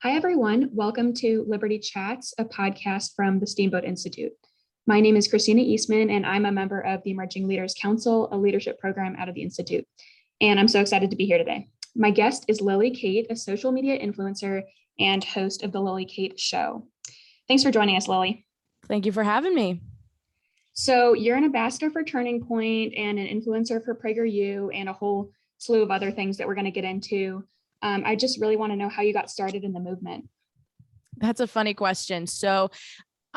Hi, everyone. Welcome to Liberty Chats, a podcast from the Steamboat Institute. My name is Christina Eastman, and I'm a member of the Emerging Leaders Council, a leadership program out of the Institute. And I'm so excited to be here today. My guest is Lily Kate, a social media influencer and host of the Lily Kate Show. Thanks for joining us, Lily. Thank you for having me. So you're an ambassador for Turning Point and an influencer for PragerU and a whole slew of other things that we're going to get into. I just really want to know how you got started in the movement. That's a funny question. So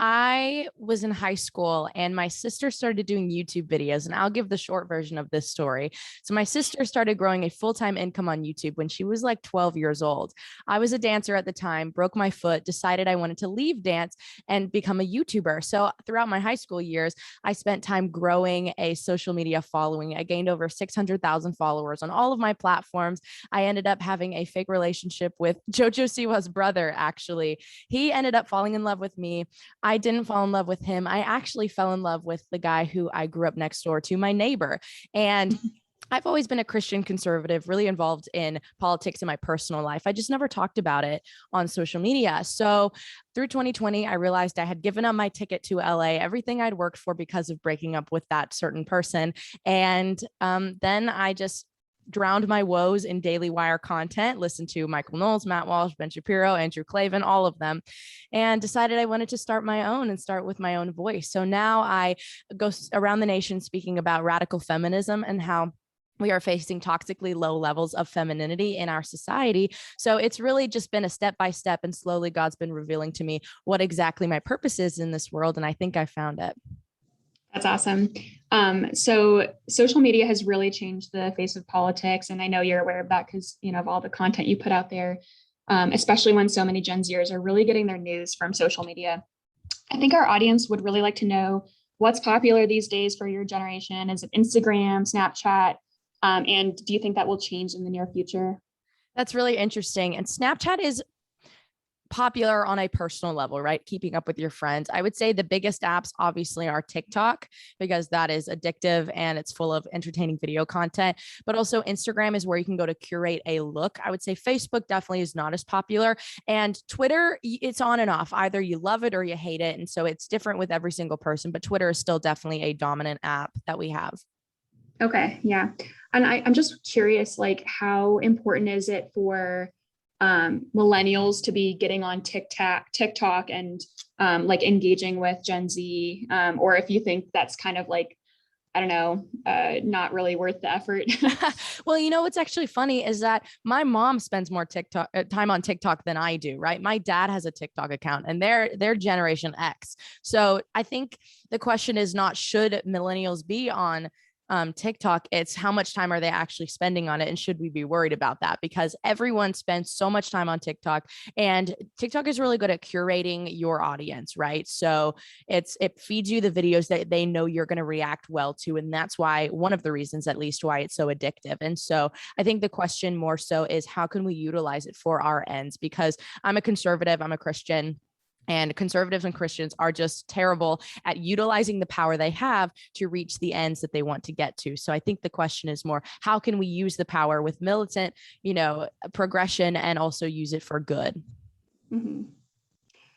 I was in high school and my sister started doing YouTube videos, and I'll give the short version of this story. So my sister started growing a full-time income on YouTube when she was like 12 years old. I was a dancer at the time, broke my foot, decided I wanted to leave dance and become a YouTuber. So throughout my high school years, I spent time growing a social media following. I gained over 600,000 followers on all of my platforms. I ended up having a fake relationship with Jojo Siwa's brother, actually. He ended up falling in love with me. I didn't fall in love with him. I actually fell in love with the guy who I grew up next door to, my neighbor. And I've always been a Christian conservative, really involved in politics in my personal life. I just never talked about it on social media. So through 2020, I realized I had given up my ticket to LA, everything I'd worked for because of breaking up with that certain person. And then I just drowned my woes in Daily Wire content, listened to Michael Knowles, Matt Walsh, Ben Shapiro, Andrew Klavan, all of them, and decided I wanted to start my own and start with my own voice. So now I go around the nation speaking about radical feminism and how we are facing toxically low levels of femininity in our society. So it's really just been a step by step, and slowly God's been revealing to me what exactly my purpose is in this world. And I think I found it. That's awesome. So social media has really changed the face of politics. And I know you're aware of that because, of all the content you put out there, especially when so many Gen Zers are really getting their news from social media. I think our audience would really like to know what's popular these days for your generation. Is it Instagram, Snapchat? And do you think that will change in the near future? That's really interesting. And Snapchat is popular on a personal level, right? Keeping up with your friends. I would say the biggest apps obviously are TikTok, because that is addictive and it's full of entertaining video content, but also Instagram is where you can go to curate a look. I would say Facebook definitely is not as popular, and Twitter, it's on and off. Either you love it or you hate it. And so it's different with every single person, but Twitter is still definitely a dominant app that we have. Okay. Yeah. And I'm just curious, like, how important is it for millennials to be getting on TikTok and like engaging with Gen Z, or if you think that's kind of like, I don't know, not really worth the effort. Well, what's actually funny is that my mom spends more time on TikTok than I do, right? My dad has a TikTok account and they're Generation X. So I think the question is not should millennials be on TikTok, it's how much time are they actually spending on it, and should we be worried about that? Because everyone spends so much time on TikTok, and TikTok is really good at curating your audience, right? So it feeds you the videos that they know you're going to react well to, and that's why, one of the reasons at least, why it's so addictive. And so I think the question more so is how can we utilize it for our ends? Because I'm a conservative, I'm a Christian, and conservatives and Christians are just terrible at utilizing the power they have to reach the ends that they want to get to. So I think the question is more, how can we use the power with militant, progression, and also use it for good? Mm-hmm.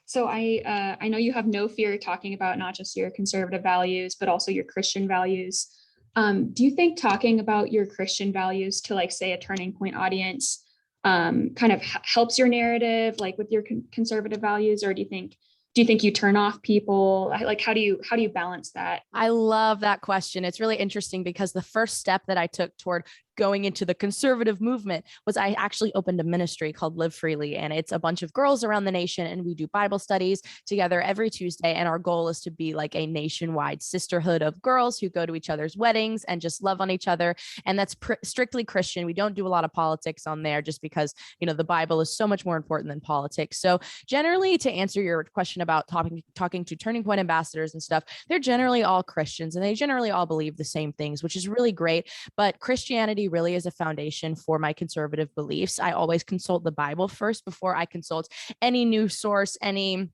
So I know you have no fear talking about not just your conservative values, but also your Christian values. Do you think talking about your Christian values to, like, say, a Turning Point audience kind of helps your narrative, like with your conservative values, or do you think you turn off people? Like, how do you balance that? I love that question. It's really interesting because the first step that I took toward going into the conservative movement was I actually opened a ministry called LiveFreely, and it's a bunch of girls around the nation, and we do Bible studies together every Tuesday, and our goal is to be like a nationwide sisterhood of girls who go to each other's weddings and just love on each other. And that's strictly Christian. We don't do a lot of politics on there, just because the Bible is so much more important than politics. So generally, to answer your question about talking to Turning Point ambassadors and stuff, they're generally all Christians, and they generally all believe the same things, which is really great. But Christianity really is a foundation for my conservative beliefs. I always consult the Bible first before I consult any news source, any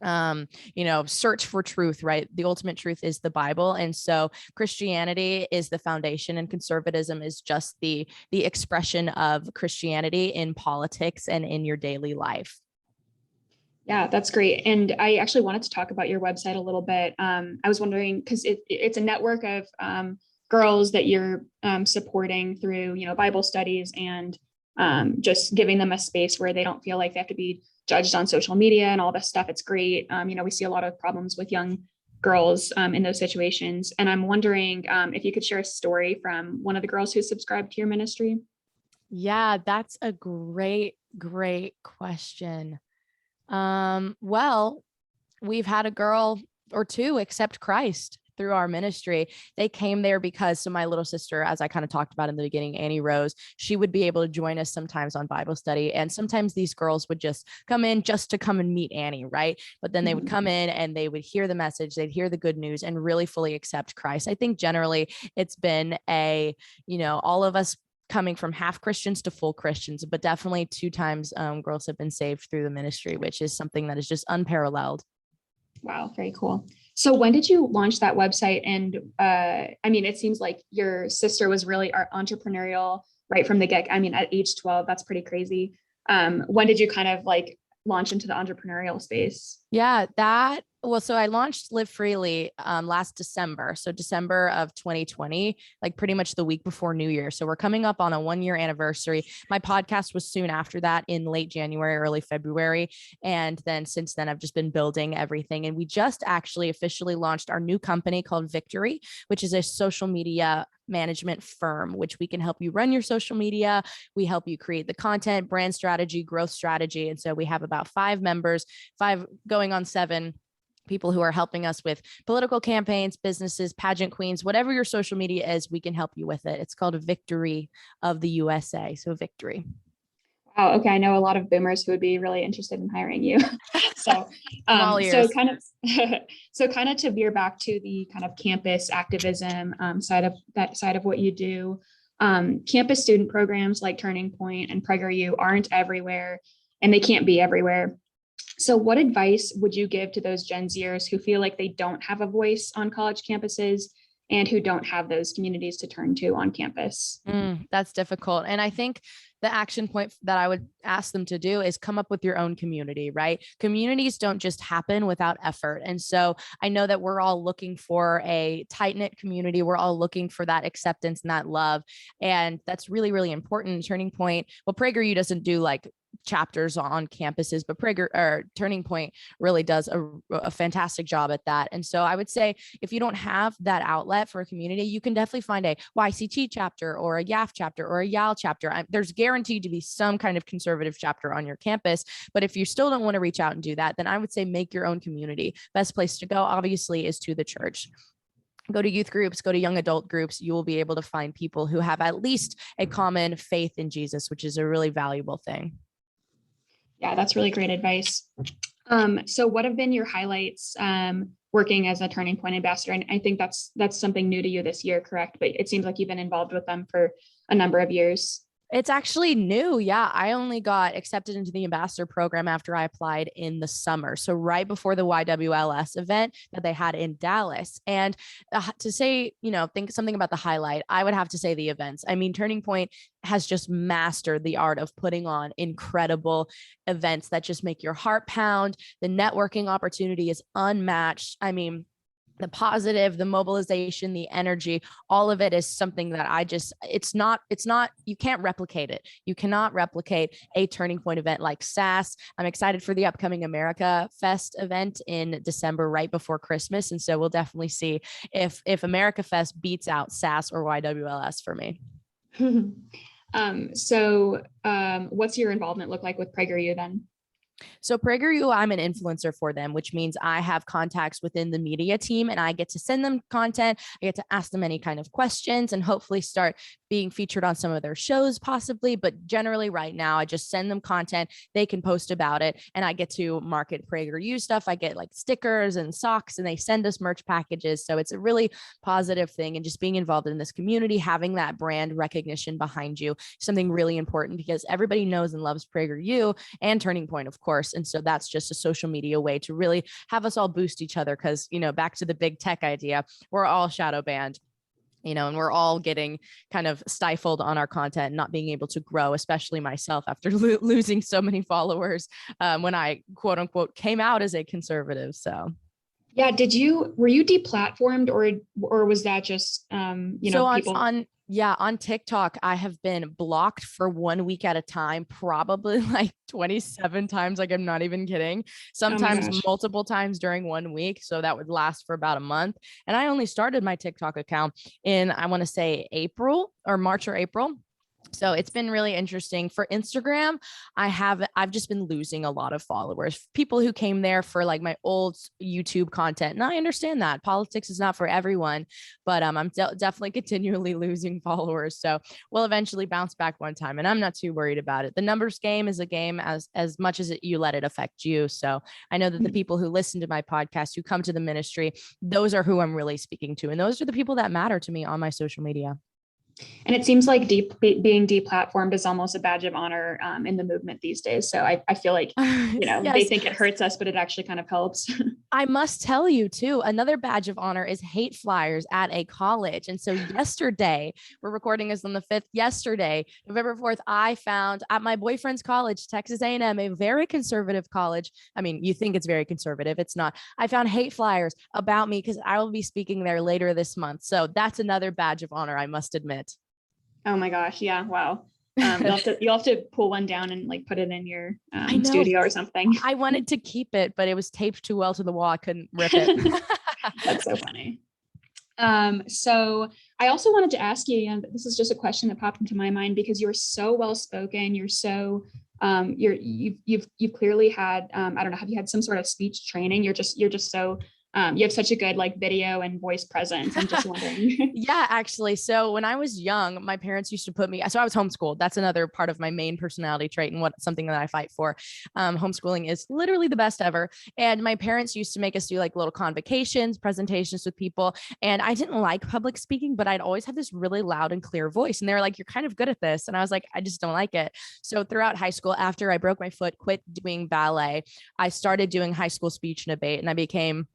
search for truth, right? The ultimate truth is the Bible. And so Christianity is the foundation, and conservatism is just the expression of Christianity in politics and in your daily life. Yeah, that's great. And I actually wanted to talk about your website a little bit. I was wondering, because it's a network of girls that you're supporting through, Bible studies and just giving them a space where they don't feel like they have to be judged on social media and all this stuff. It's great. We see a lot of problems with young girls in those situations. And I'm wondering if you could share a story from one of the girls who subscribed to your ministry. Yeah, that's a great, great question. Well, we've had a girl or two accept Christ through our ministry. They came there because, so my little sister, as I kind of talked about in the beginning, Annie Rose, she would be able to join us sometimes on Bible study. And sometimes these girls would just come in just to come and meet Annie, right? But then they would come in and they would hear the message, they'd hear the good news and really fully accept Christ. I think generally it's been all of us coming from half Christians to full Christians, but definitely 2 times girls have been saved through the ministry, which is something that is just unparalleled. Wow, very cool. So when did you launch that website? And it seems like your sister was really entrepreneurial right from the get. At age 12, that's pretty crazy. When did you kind of like launch into the entrepreneurial space? Yeah, so I launched LiveFreely last December. So December of 2020, like pretty much the week before New Year. So we're coming up on a 1-year anniversary. My podcast was soon after that in late January, early February. And then since then, I've just been building everything. And we just actually officially launched our new company called Victory, which is a social media management firm, which we can help you run your social media. We help you create the content, brand strategy, growth strategy. And so we have about 5 members, 5 going on 7 people who are helping us with political campaigns, businesses, pageant queens, whatever your social media is, we can help you with it. It's called Victory of the USA. So Victory. Wow. Okay. I know a lot of boomers who would be really interested in hiring you. So kind of to veer back to the kind of campus activism side of what you do. Campus student programs like Turning Point and PragerU aren't everywhere, and they can't be everywhere. So what advice would you give to those Gen Zers who feel like they don't have a voice on college campuses and who don't have those communities to turn to on campus? That's difficult. And I think the action point that I would ask them to do is come up with your own community, right? Communities don't just happen without effort. And so I know that we're all looking for a tight-knit community. We're all looking for that acceptance and that love. And that's really, really important. Turning Point, well, PragerU doesn't do like chapters on campuses, but Turning Point really does a fantastic job at that. And so I would say if you don't have that outlet for a community, you can definitely find a YCT chapter or a YAF chapter or a YAL chapter. There's guaranteed to be some kind of conservative chapter on your campus. But if you still don't want to reach out and do that, then I would say make your own community. Best place to go, obviously, is to the church. Go to youth groups, go to young adult groups. You will be able to find people who have at least a common faith in Jesus, which is a really valuable thing. Yeah, that's really great advice. So what have been your highlights working as a Turning Point ambassador? And I think that's something new to you this year, correct? But it seems like you've been involved with them for a number of years. It's actually new. Yeah. I only got accepted into the ambassador program after I applied in the summer. So right before the YWLS event that they had in Dallas. And to say, think something about the highlight, I would have to say the events. Turning Point has just mastered the art of putting on incredible events that just make your heart pound. The networking opportunity is unmatched. The positive, the mobilization, the energy, all of it is something that you can't replicate it. You cannot replicate a Turning Point event like SAS. I'm excited for the upcoming America Fest event in December, right before Christmas. And so we'll definitely see if America Fest beats out SAS or YWLS for me. What's your involvement look like with PragerU then? So PragerU, I'm an influencer for them, which means I have contacts within the media team and I get to send them content. I get to ask them any kind of questions and hopefully start being featured on some of their shows possibly. But generally right now, I just send them content. They can post about it and I get to market PragerU stuff. I get like stickers and socks and they send us merch packages. So it's a really positive thing. And just being involved in this community, having that brand recognition behind you, something really important because everybody knows and loves PragerU and Turning Point, of course. And so that's just a social media way to really have us all boost each other because, back to the big tech idea, we're all shadow banned. and we're all getting kind of stifled on our content, not being able to grow, especially myself after losing so many followers when I quote unquote came out as a conservative. So yeah, were you deplatformed, or was that just so people? on TikTok, I have been blocked for 1 week at a time, probably like 27 times. Like, I'm not even kidding. Sometimes multiple times during 1 week. So that would last for about a month. And I only started my TikTok account in, I want to say March or April. So it's been really interesting. For Instagram, I've just been losing a lot of followers, people who came there for like my old YouTube content. And I understand that politics is not for everyone, but I'm definitely continually losing followers. So we'll eventually bounce back one time, and I'm not too worried about it. The numbers game is a game as much as you let it affect you. So I know that the people who listen to my podcast, who come to the ministry, those are who I'm really speaking to. And those are the people that matter to me on my social media. And it seems like being deplatformed is almost a badge of honor in the movement these days. So I feel like, yes. They think it hurts us, but it actually kind of helps. I must tell you too, another badge of honor is hate flyers at a college. And so yesterday, we're recording this on the 5th, yesterday, November 4th, I found at my boyfriend's college, Texas A&M, a very conservative college. I mean, you think it's very conservative. It's not. I found hate flyers about me because I will be speaking there later this month. So that's another badge of honor, I must admit. Oh my gosh. Yeah. Wow. You'll have to pull one down and like put it in your studio or something. I wanted to keep it, but it was taped too well to the wall. I couldn't rip it. That's so funny. So I also wanted to ask you, this is just a question that popped into my mind because you're so well spoken. You're so you've clearly had I don't know, have you had some sort of speech training? You're just so you have such a good like video and voice presence. I'm just wondering. Yeah, actually. So when I was young, my parents used to put me, so I was homeschooled. That's another part of my main personality trait and something that I fight for. Homeschooling is literally the best ever. And my parents used to make us do like little convocations, presentations with people. And I didn't like public speaking, but I'd always have this really loud and clear voice. And they were like, you're kind of good at this. And I was like, I just don't like it. So throughout high school, after I broke my foot, quit doing ballet, I started doing high school speech and debate, and I became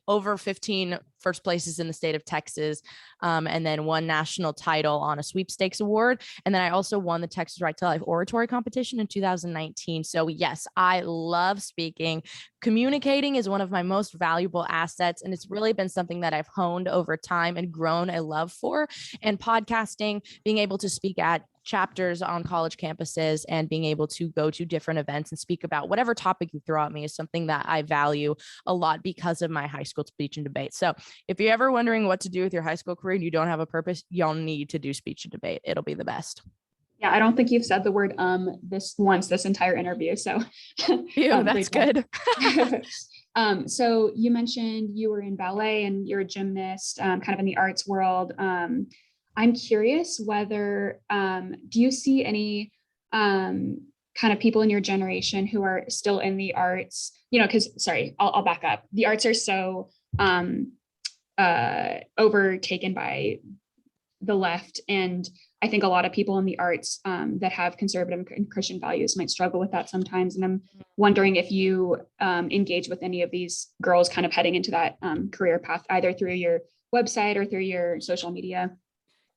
over 15 first places in the state of Texas, and then won national title on a sweepstakes award. And then I also won the Texas Right to Life oratory competition in 2019. So yes, I love speaking. Communicating is one of my most valuable assets, and it's really been something that I've honed over time and grown a love for. And podcasting, being able to speak at chapters on college campuses and being able to go to different events and speak about whatever topic you throw at me is something that I value a lot because of my high school speech and debate. So if you're ever wondering what to do with your high school career and you don't have a purpose, you'll need to do speech and debate. It'll be the best. Yeah, I don't think you've said the word this entire interview. So that's good. So you mentioned you were in ballet and you're a gymnast, kind of in the arts world. I'm curious whether do you see any kind of people in your generation who are still in the arts? Because I'll back up. The arts are so overtaken by the left, and I think a lot of people in the arts that have conservative and Christian values might struggle with that sometimes. And I'm wondering if you engage with any of these girls kind of heading into that career path, either through your website or through your social media.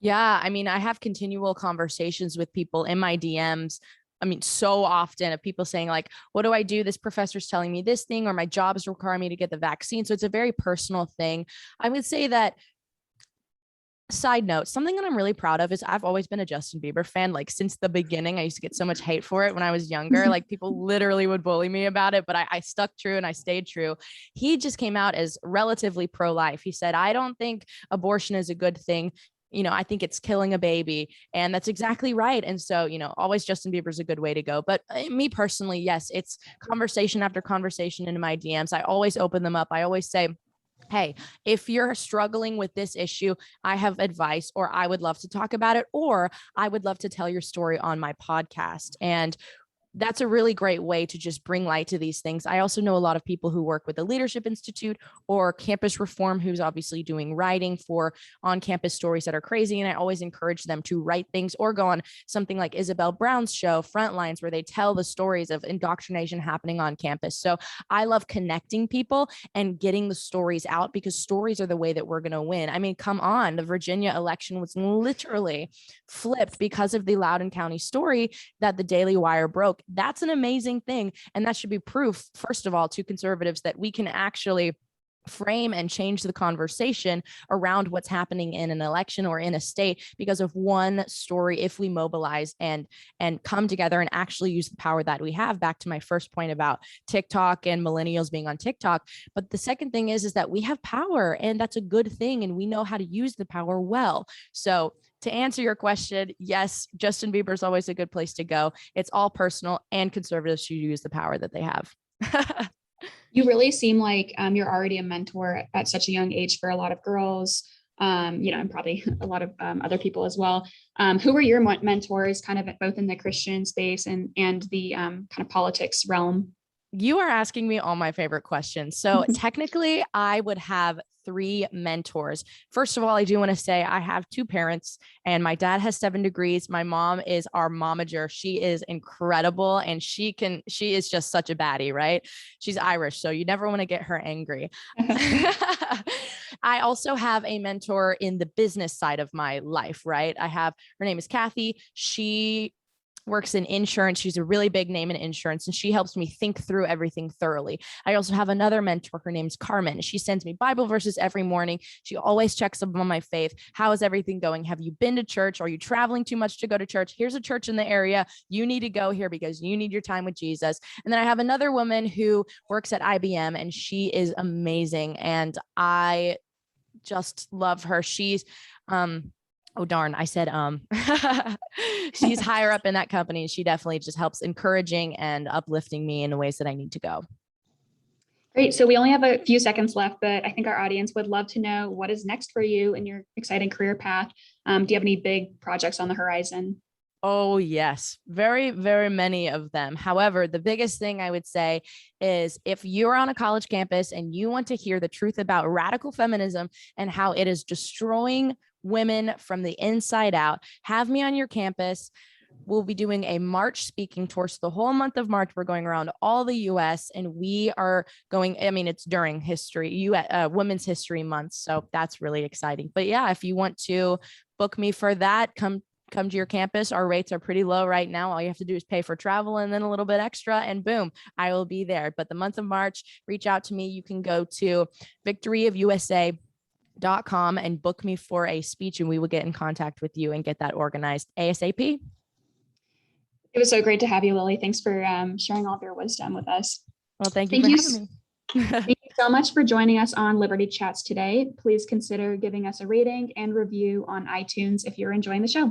Yeah, I mean, I have continual conversations with people in my DMs. I mean, so often of people saying like, what do I do? This professor's telling me this thing, or my job is requiring me to get the vaccine. So it's a very personal thing. I would say that, side note, something that I'm really proud of is I've always been a Justin Bieber fan. Like since the beginning, I used to get so much hate for it when I was younger. Like people literally would bully me about it, but I stuck true and I stayed true. He just came out as relatively pro-life. He said, I don't think abortion is a good thing. I think it's killing a baby. And that's exactly right. And so, always Justin Bieber's a good way to go. But me personally, yes, it's conversation after conversation in my DMs. I always open them up. I always say, hey, if you're struggling with this issue, I have advice, or I would love to talk about it, or I would love to tell your story on my podcast. And that's a really great way to just bring light to these things. I also know a lot of people who work with the Leadership Institute or Campus Reform, who's obviously doing writing for on-campus stories that are crazy. And I always encourage them to write things or go on something like Isabel Brown's show, Frontlines, where they tell the stories of indoctrination happening on campus. So I love connecting people and getting the stories out, because stories are the way that we're going to win. I mean, come on, the Virginia election was literally flipped because of the Loudoun County story that the Daily Wire broke. That's an amazing thing. And that should be proof, first of all, to conservatives that we can actually frame and change the conversation around what's happening in an election or in a state because of one story, if we mobilize and come together and actually use the power that we have. Back to my first point about TikTok and millennials being on TikTok. But the second thing is that we have power, and that's a good thing, and we know how to use the power well. So to answer your question, yes, Justin Bieber is always a good place to go. It's all personal, and conservatives should use the power that they have. You really seem like you're already a mentor at such a young age for a lot of girls, and probably a lot of other people as well. Who were your mentors, kind of both in the Christian space and the kind of politics realm? You are asking me all my favorite questions. So technically, I would have 3 mentors. First of all, I do want to say I have 2 parents, and my dad has 7 degrees. My mom is our momager. She is incredible, and she is just such a baddie, right? She's Irish, so you never want to get her angry. I also have a mentor in the business side of my life, right? Her name is Kathy. She works in insurance. She's a really big name in insurance, and she helps me think through everything thoroughly. I also have another mentor. Her name's Carmen. She sends me Bible verses every morning. She always checks up on my faith. How is everything going? Have you been to church? Are you traveling too much to go to church? Here's a church in the area. You need to go here because you need your time with Jesus. And then I have another woman who works at IBM, and she is amazing, and I just love her. She's oh darn, I said she's higher up in that company. She definitely just helps encouraging and uplifting me in the ways that I need to go. Great. So we only have a few seconds left, but I think our audience would love to know what is next for you in your exciting career path. Do you have any big projects on the horizon? Oh, yes. Very, very many of them. However, the biggest thing I would say is if you're on a college campus and you want to hear the truth about radical feminism and how it is destroying women from the inside out, have me on your campus. We'll be doing a March speaking tour. So the whole month of March, we're going around all the US, and we are going, it's during Women's History Month. So that's really exciting. But yeah, if you want to book me for that, come to your campus. Our rates are pretty low right now. All you have to do is pay for travel and then a little bit extra, and boom, I will be there. But the month of March, reach out to me. You can go to victoryofusa.com and book me for a speech, and we will get in contact with you and get that organized ASAP. It was so great to have you, Lily. Thanks for sharing all of your wisdom with us. Well, thank you for having me. Thank you so much for joining us on Liberty Chats today. Please consider giving us a rating and review on iTunes if you're enjoying the show.